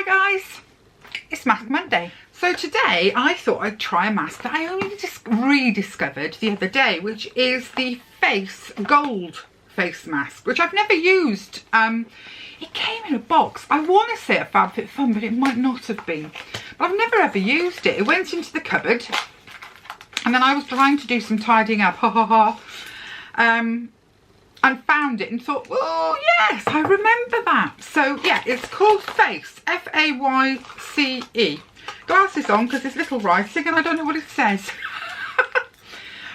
Hi guys, it's Mask Monday. So today I thought I'd try a mask that I only just rediscovered the other day, which is the gold face mask, which I've never used. It came in a box. I want to say a FabFitFun, but it might not have been. But I've never ever used it. It went into the cupboard and then I was trying to do some tidying up, and found it and thought, oh yes, I remember that. So yeah, it's called Face, F-A-Y-C-E. Glasses on because there's little writing and I don't know what it says.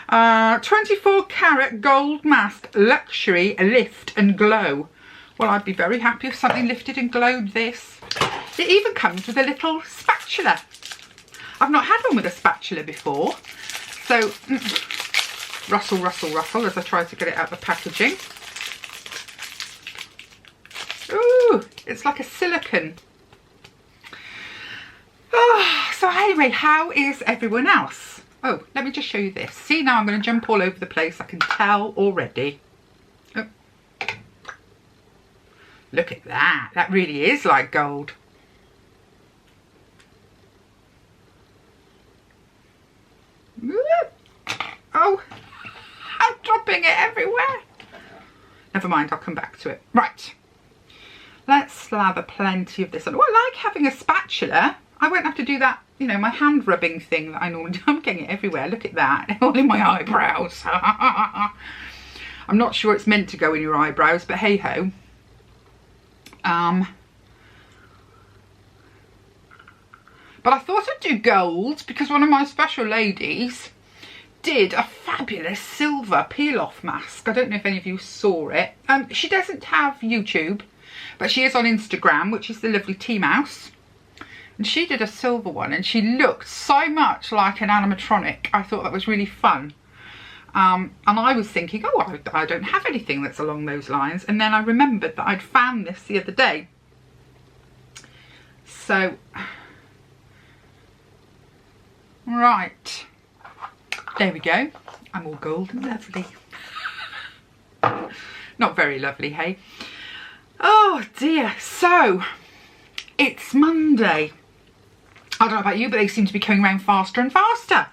24 karat gold mask, luxury, lift and glow. Well, I'd be very happy if something lifted and glowed this. It even comes with a little spatula. I've not had one with a spatula before. So, rustle, rustle, rustle as I try to get it out of the packaging. Ooh, it's like a silicone. Oh, so anyway, how is everyone else? Oh, let me just show you this. See, now I'm going to jump all over the place. I can tell already. Oh. Look at that. That really is like gold. Oh, I'm dropping it everywhere. Never mind, I'll come back to it. Right, let's slather plenty of this on. Oh, I like having a spatula. I won't have to do that, you know, my hand rubbing thing that I normally do. I'm getting it everywhere. Look at that, all in my eyebrows. I'm not sure it's meant to go in your eyebrows, but hey ho. But I thought I'd do gold because one of my special ladies did a fabulous silver peel-off mask. I don't know if any of you saw it. She doesn't have YouTube, but she is on Instagram, which is the lovely Tea Mouse. And she did a silver one and she looked so much like an animatronic. I thought that was really fun. And I was thinking, oh, I don't have anything that's along those lines. And then I remembered that I'd found this the other day. So, right. There we go. I'm all gold and lovely. Not very lovely, hey? Oh dear. So, it's Monday. I don't know about you, but they seem to be coming around faster and faster.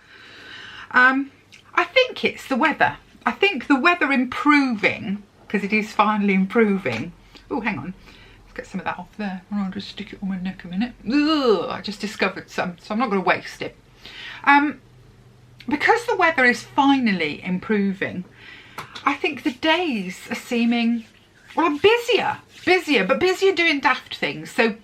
I think it's the weather. I think the weather improving, because it is finally improving. Oh, hang on. Let's get some of that off there. I'll just stick it on my neck a minute. Ugh, I just discovered some, so I'm not going to waste it. Because the weather is finally improving, I think the days are seeming, well, busier, but busier doing daft things. So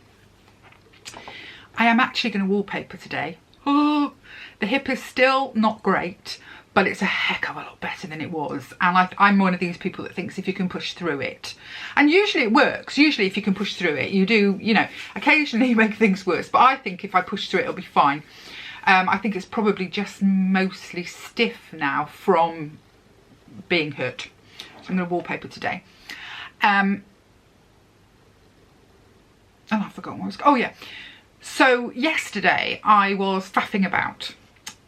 I am actually going to wallpaper today. Oh, the hip is still not great, but it's a heck of a lot better than it was. And I'm one of these people that thinks if you can push through it, and usually it works. Usually if you can push through it, you do, you know, occasionally you make things worse, but I think if I push through it, it'll be fine. I think it's probably just mostly stiff now from being hurt. So I'm going to wallpaper today. And I've forgotten what I was... Oh yeah. So yesterday I was faffing about.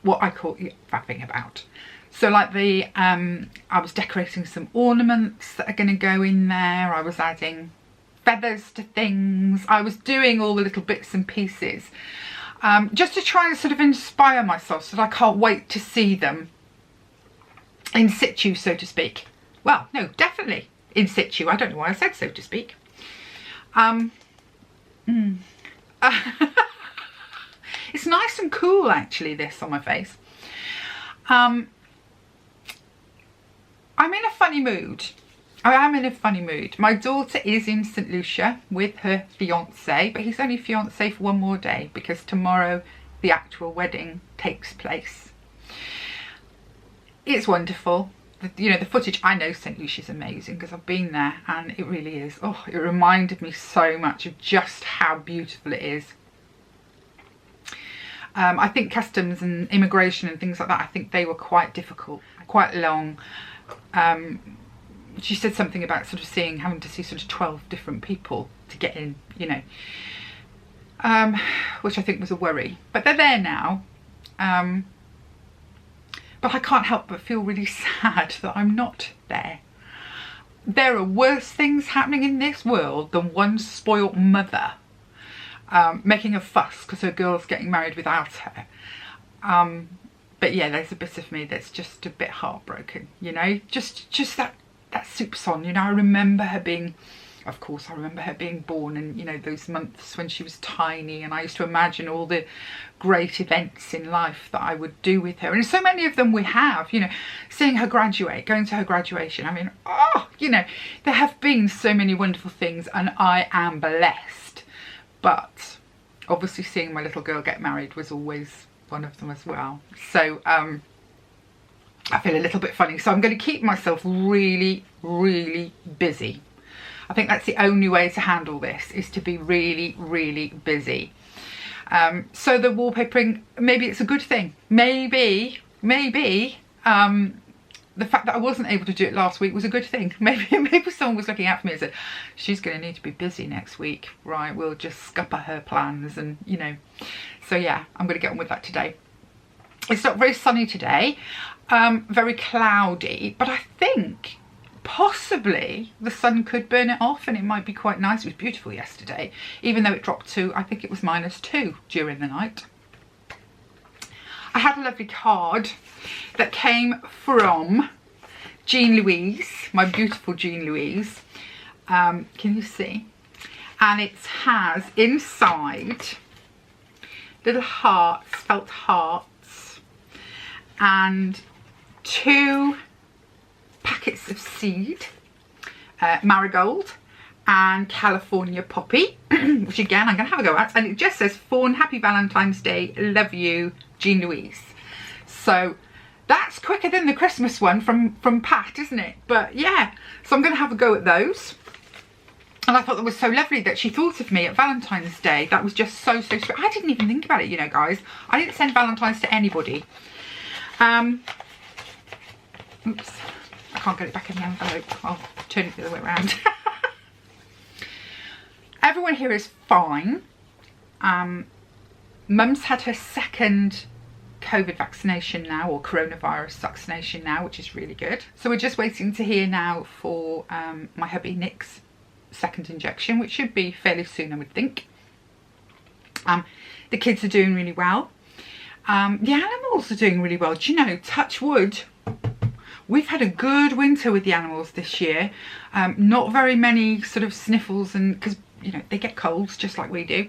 What I call faffing about. So like I was decorating some ornaments that are going to go in there. I was adding feathers to things. I was doing all the little bits and pieces. Just to try and sort of inspire myself so that I can't wait to see them in situ, so to speak. Well, no, definitely in situ. I don't know why I said so to speak. It's nice and cool actually, this on my face. I'm in a funny mood. I am in a funny mood. My daughter is in St Lucia with her fiance, but he's only fiance for one more day because tomorrow the actual wedding takes place. It's wonderful. You know, the footage, I know St Lucia's amazing because I've been there and it really is. Oh, it reminded me so much of just how beautiful it is. I think customs and immigration and things like that, I think they were quite difficult, quite long. She said something about sort of having to see sort of 12 different people to get in, you know, which I think was a worry. But they're there now. But I can't help but feel really sad that I'm not there. There are worse things happening in this world than one spoilt mother making a fuss because her girl's getting married without her. But yeah, there's a bit of me that's just a bit heartbroken, you know, just that soupçon, you know. I remember her being, of course, I remember her being born, and you know, those months when she was tiny, and I used to imagine all the great events in life that I would do with her, and so many of them we have, you know, seeing her graduate, going to her graduation. I mean, oh, you know, there have been so many wonderful things, and I am blessed. But obviously seeing my little girl get married was always one of them as well. So I feel a little bit funny, so I'm going to keep myself really, really busy. I think that's the only way to handle this, is to be really, really busy. So the wallpapering, maybe it's a good thing. Maybe the fact that I wasn't able to do it last week was a good thing. Maybe someone was looking out for me and said, she's going to need to be busy next week, right? We'll just scupper her plans, and you know. So yeah, I'm going to get on with that today. It's not very sunny today, very cloudy, but I think possibly the sun could burn it off and it might be quite nice. It was beautiful yesterday, even though it dropped to, I think it was -2 during the night. I had a lovely card that came from Jean Louise, my beautiful Jean Louise. Can you see? And it has inside little hearts, felt hearts, and 2 packets of seed, marigold and California poppy, which again I'm going to have a go at, and it just says Fawn, Happy Valentine's Day, love you, Jean Louise. So that's quicker than the Christmas one from Pat, isn't it? But yeah, so I'm going to have a go at those. And I thought that was so lovely that she thought of me at Valentine's Day. That was just so sweet. I didn't even think about it, you know, guys. I didn't send Valentine's to anybody. Oops, I can't get it back in the envelope. I'll turn it the other way around. Everyone here is fine. Mum's had her 2nd COVID vaccination now, or coronavirus vaccination now, which is really good. So we're just waiting to hear now for my hubby Nick's 2nd injection, which should be fairly soon, I would think. The kids are doing really well. The animals are doing really well. Do you know, touch wood, we've had a good winter with the animals this year. Not very many sort of sniffles, and because you know, they get colds just like we do,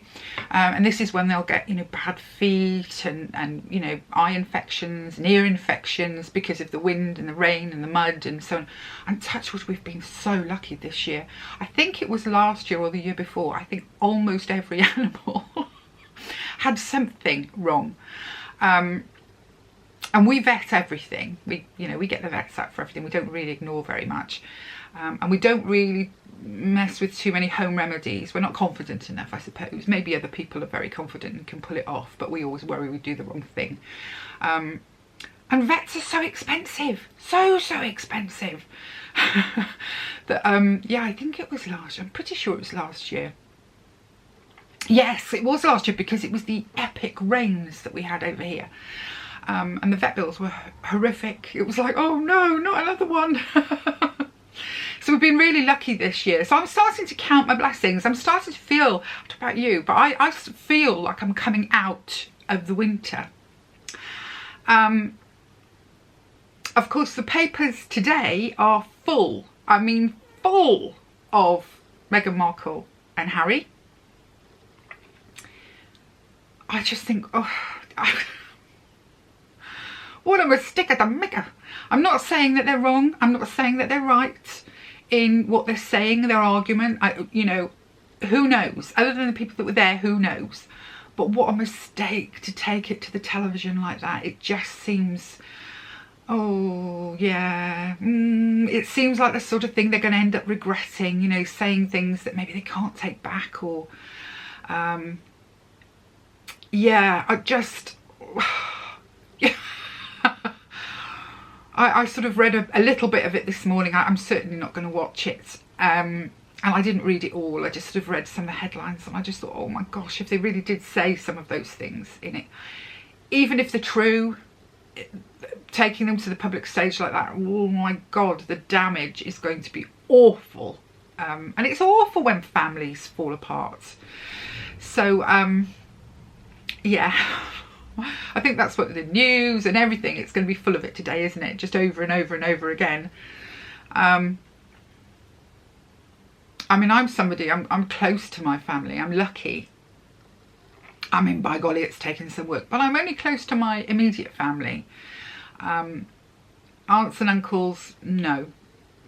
and this is when they'll get, you know, bad feet and you know, eye infections and ear infections because of the wind and the rain and the mud and so on. And touch wood, we've been so lucky this year. I think it was last year or the year before, I think almost every animal had something wrong. And we vet everything. We get the vets out for everything. We don't really ignore very much, and we don't really mess with too many home remedies. We're not confident enough, I suppose. Maybe other people are very confident and can pull it off, but we always worry we do the wrong thing. And vets are so expensive, so expensive. That yeah, I think it was last year. I'm pretty sure it was last year. Yes, it was last year, because it was the epic rains that we had over here. And the vet bills were horrific. It was like, oh no, not another one. So we've been really lucky this year. So I'm starting to count my blessings. I'm starting to feel, I don't know about you, but I feel like I'm coming out of the winter. Of course, the papers today are full. I mean, full of Meghan Markle and Harry. I just think, oh, what a mistake at the maker. I'm not saying that they're wrong. I'm not saying that they're right in what they're saying, their argument. You know, who knows? Other than the people that were there, who knows? But what a mistake to take it to the television like that. It just seems, oh yeah, it seems like the sort of thing they're going to end up regretting, you know, saying things that maybe they can't take back, or yeah, I just I sort of read a little bit of it this morning. I'm certainly not going to watch it, and I didn't read it all. I just sort of read some of the headlines, and I just thought, oh my gosh, if they really did say some of those things in it, even if they're true, taking them to the public stage like that, oh my god, the damage is going to be awful. And it's awful when families fall apart. So yeah, I think that's what the news and everything, it's going to be full of it today, isn't it? Just over and over and over again. I mean, I'm somebody, I'm close to my family. I'm lucky. I mean, by golly, it's taken some work, but I'm only close to my immediate family. Aunts and uncles, no.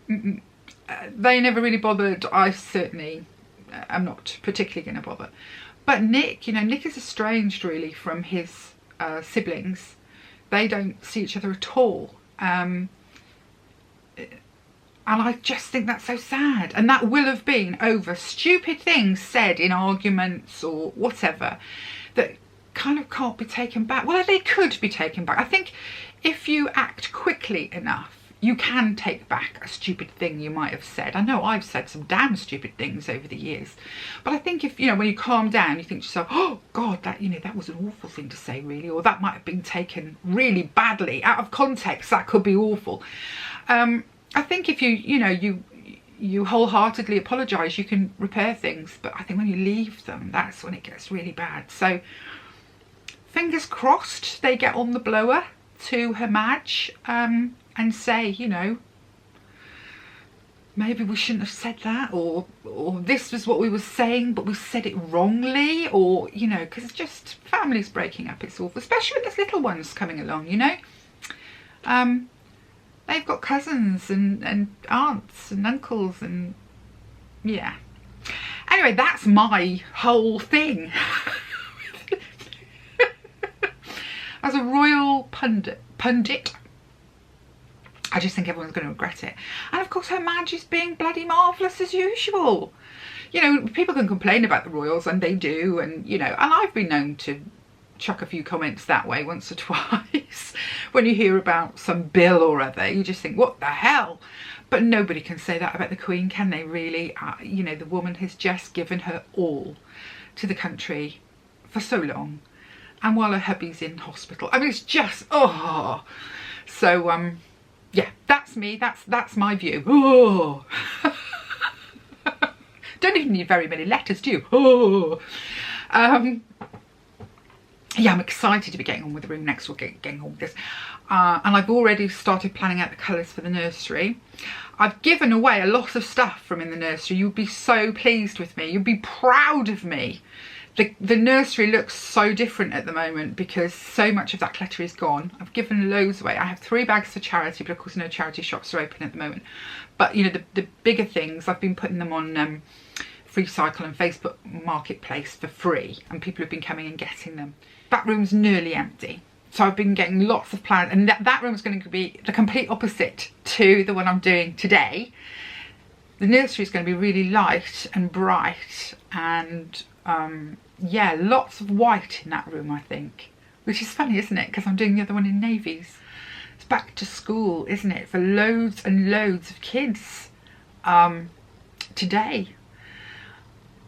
They never really bothered. I certainly am not particularly going to bother. But Nick, you know, Nick is estranged really from his siblings. They don't see each other at all. And I just think that's so sad. And that will have been over stupid things said in arguments or whatever that kind of can't be taken back. Well, they could be taken back. I think if you act quickly enough, you can take back a stupid thing you might have said. I know I've said some damn stupid things over the years. But I think if, you know, when you calm down, you think to yourself, oh God, that, you know, that was an awful thing to say really, or that might have been taken really badly out of context. That could be awful. I think if you wholeheartedly apologise, you can repair things. But I think when you leave them, that's when it gets really bad. So fingers crossed they get on the blower to her Madge and say, you know, maybe we shouldn't have said that, or this was what we were saying but we said it wrongly, or, you know, because it's just families breaking up, it's awful, especially with these little ones coming along, you know. They've got cousins and aunts and uncles, and yeah. Anyway, that's my whole thing. As a royal pundit, I just think everyone's going to regret it. And of course her Madge is being bloody marvellous as usual. You know, people can complain about the royals, and they do, and, you know, and I've been known to chuck a few comments that way once or twice. When you hear about some bill or other, you just think, what the hell? But nobody can say that about the Queen, can they really? You know, the woman has just given her all to the country for so long, and while her hubby's in hospital. I mean, it's just, oh. So, yeah, that's me. That's my view. Oh. Don't even need very many letters, do you? Oh. Yeah, I'm excited to be getting on with the room next week, getting on with this. And I've already started planning out the colours for the nursery. I've given away a lot of stuff from in the nursery. You'd be so pleased with me. You'd be proud of me. The nursery looks so different at the moment because so much of that clutter is gone. I've given loads away. I have 3 bags for charity, but of course no charity shops are open at the moment. But, you know, the bigger things, I've been putting them on Free Cycle and Facebook Marketplace for free, and people have been coming and getting them. That room's nearly empty. So I've been getting lots of plants, and that room's going to be the complete opposite to the one I'm doing today. The nursery is going to be really light and bright, and yeah, lots of white in that room, I think, which is funny, isn't it? Because I'm doing the other one in navies. It's back to school, isn't it, for loads and loads of kids today.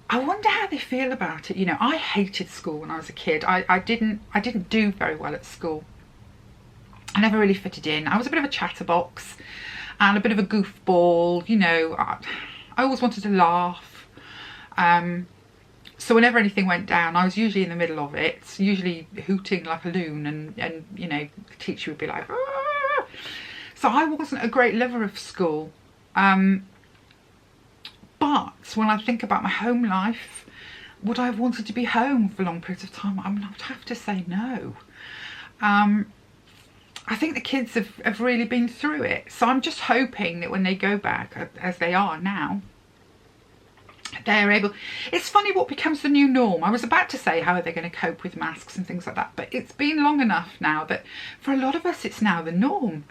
I wonder how they feel about it. You know, I hated school when I was a kid. I didn't do very well at school. I never really fitted in. I was a bit of a chatterbox and a bit of a goofball. You know, I always wanted to laugh. So whenever anything went down, I was usually in the middle of it, usually hooting like a loon, and you know, the teacher would be like, ah! So I wasn't a great lover of school. But when I think about my home life, would I have wanted to be home for long periods of time? I would have to say no. I think the kids have really been through it. So I'm just hoping that when they go back, as they are now, they're able... It's funny what becomes the new norm. I was about to say how are they going to cope with masks and things like that, but it's been long enough now that for a lot of us it's now the norm.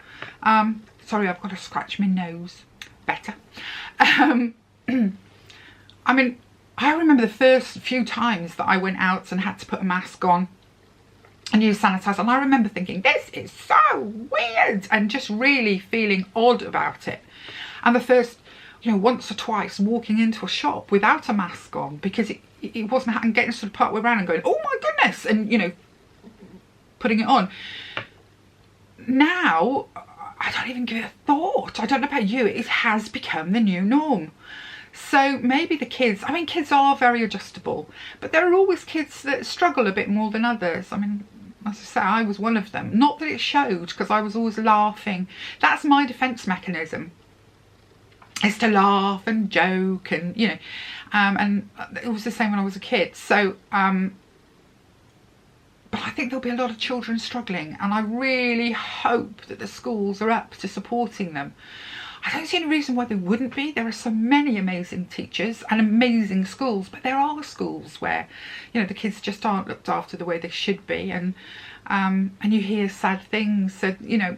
Sorry, I've got to scratch my nose. Better. I mean, I remember the first few times that I went out and had to put a mask on and use sanitizer, and I remember thinking, this is so weird, and just really feeling odd about it. And the first, you know, once or twice walking into a shop without a mask on because it wasn't, and getting sort of part way around and going, oh my goodness, and, you know, putting it on. Now, I don't even give it a thought. I don't know about you, it has become the new norm. So maybe the kids, I mean, kids are very adjustable, but there are always kids that struggle a bit more than others. I mean, as I say, I was one of them. Not that it showed, because I was always laughing. That's my defence mechanism, is to laugh and joke and, you know, and it was the same when I was a kid. So, but I think there'll be a lot of children struggling, and I really hope that the schools are up to supporting them. I don't see any reason why they wouldn't be. There are so many amazing teachers and amazing schools, but there are schools where, you know, the kids just aren't looked after the way they should be, and you hear sad things. So, you know,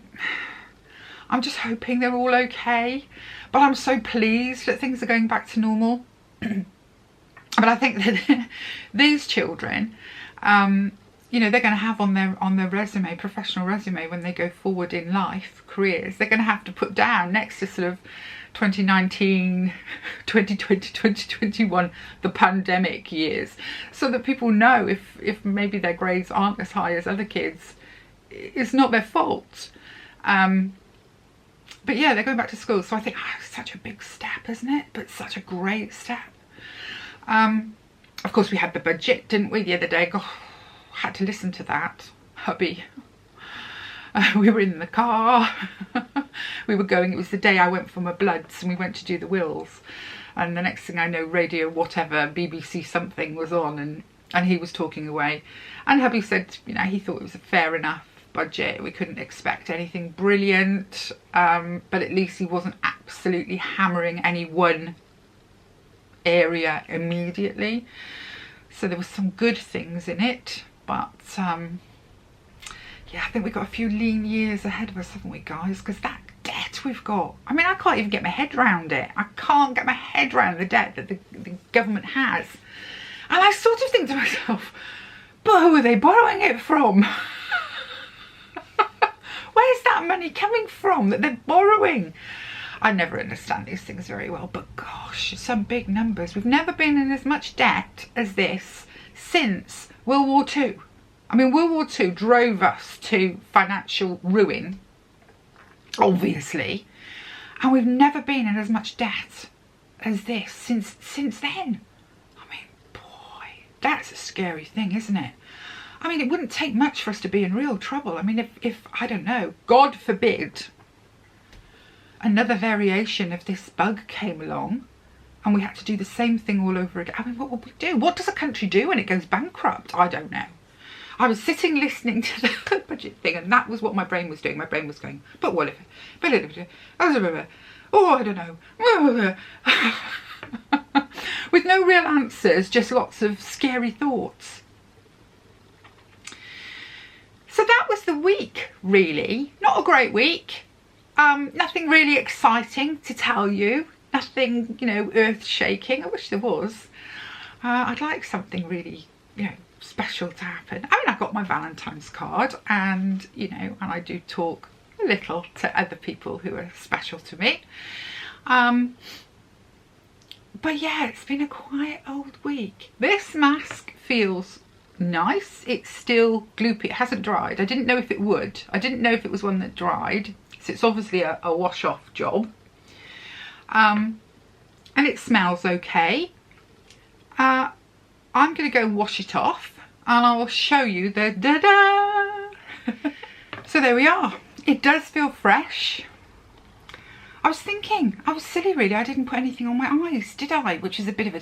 I'm just hoping they're all okay, but I'm so pleased that things are going back to normal. But I think that these children, you know, they're going to have on their resume, professional resume, when they go forward in life, careers, they're going to have to put down next to sort of 2019, 2020, 2021, the pandemic years, so that people know if maybe their grades aren't as high as other kids, it's not their fault. But yeah, they're going back to school, so I think, oh, it's such a big step, isn't it? But such a great step. Of course, we had the budget, didn't we, the other day? God, had to listen to that, hubby. We were in the car. We were going, it was the day I went for my bloods, and we went to do the wills. And the next thing I know, radio whatever, BBC something was on, and he was talking away. And hubby said, you know, he thought it was a fair enough budget. We couldn't expect anything brilliant, but at least he wasn't absolutely hammering any one area immediately. So there was some good things in it, but yeah, I think we've got a few lean years ahead of us, haven't we, guys? Because that debt we've got, I mean, I can't even get my head around it. I can't get my head around the debt that the government has. And I sort of think to myself, but who are they borrowing it from? Where's that money coming from that they're borrowing? I never understand these things very well, but gosh, some big numbers. We've never been in as much debt as this since World War II. I mean, World War II drove us to financial ruin, obviously, and we've never been in as much debt as this since then. I mean, boy, that's a scary thing, isn't it? I mean, it wouldn't take much for us to be in real trouble. I mean, if I don't know, God forbid, another variation of this bug came along and we had to do the same thing all over again. I mean, what would we do? What does a country do when it goes bankrupt? I don't know. I was sitting listening to the budget thing, and that was what my brain was doing. My brain was going, but what if, oh, I don't know. With no real answers, just lots of scary thoughts. So that was the week, really. Not a great week. Nothing really exciting to tell you. Nothing, you know, earth-shaking. I wish there was. I'd like something really, you know, special to happen. I mean, I got my Valentine's card, and, you know, and I do talk a little to other people who are special to me. But yeah, it's been a quiet old week. This mask feels nice. It's still gloopy. It hasn't dried. I didn't know if it would. I didn't know if it was one that dried. So it's obviously a wash off job. And it smells okay. I'm going to go and wash it off, and I will show you the da-da. So there we are. It does feel fresh. I was thinking, I was silly really, I didn't put anything on my eyes, did I? Which is a bit of a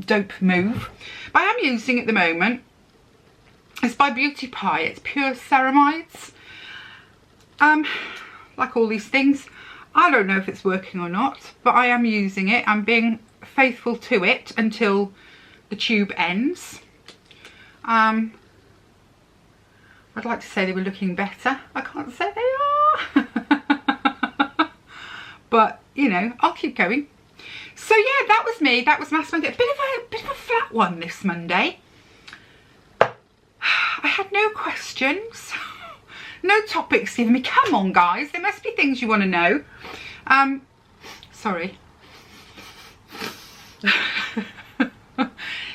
dope move. But I am using at the moment. It's by Beauty Pie. It's pure ceramides. Like all these things, I don't know if it's working or not, but I am using it. I'm being faithful to it until the tube ends. I'd like to say they were looking better. I can't say they are. But, you know, I'll keep going. So yeah, that was me. That was Mask Monday. A bit of a flat one this Monday. I had no questions. No topics given me. Come on, guys. There must be things you want to know. Sorry.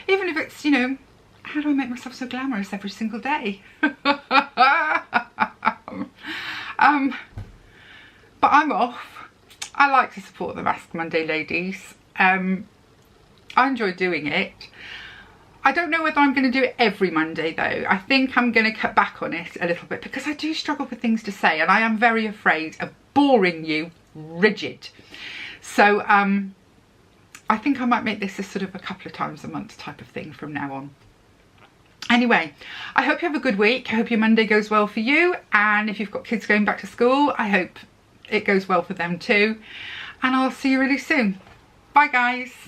Even if it's, you know, how do I make myself so glamorous every single day? But I'm off. I like to support the Mask Monday ladies. I enjoy doing it. I don't know whether I'm going to do it every Monday though. I think I'm going to cut back on it a little bit because I do struggle with things to say and I am very afraid of boring you rigid. So I think I might make this a sort of a couple of times a month type of thing from now on. Anyway, I hope you have a good week. I hope your Monday goes well for you. And if you've got kids going back to school, I hope it goes well for them too. And I'll see you really soon. Bye guys.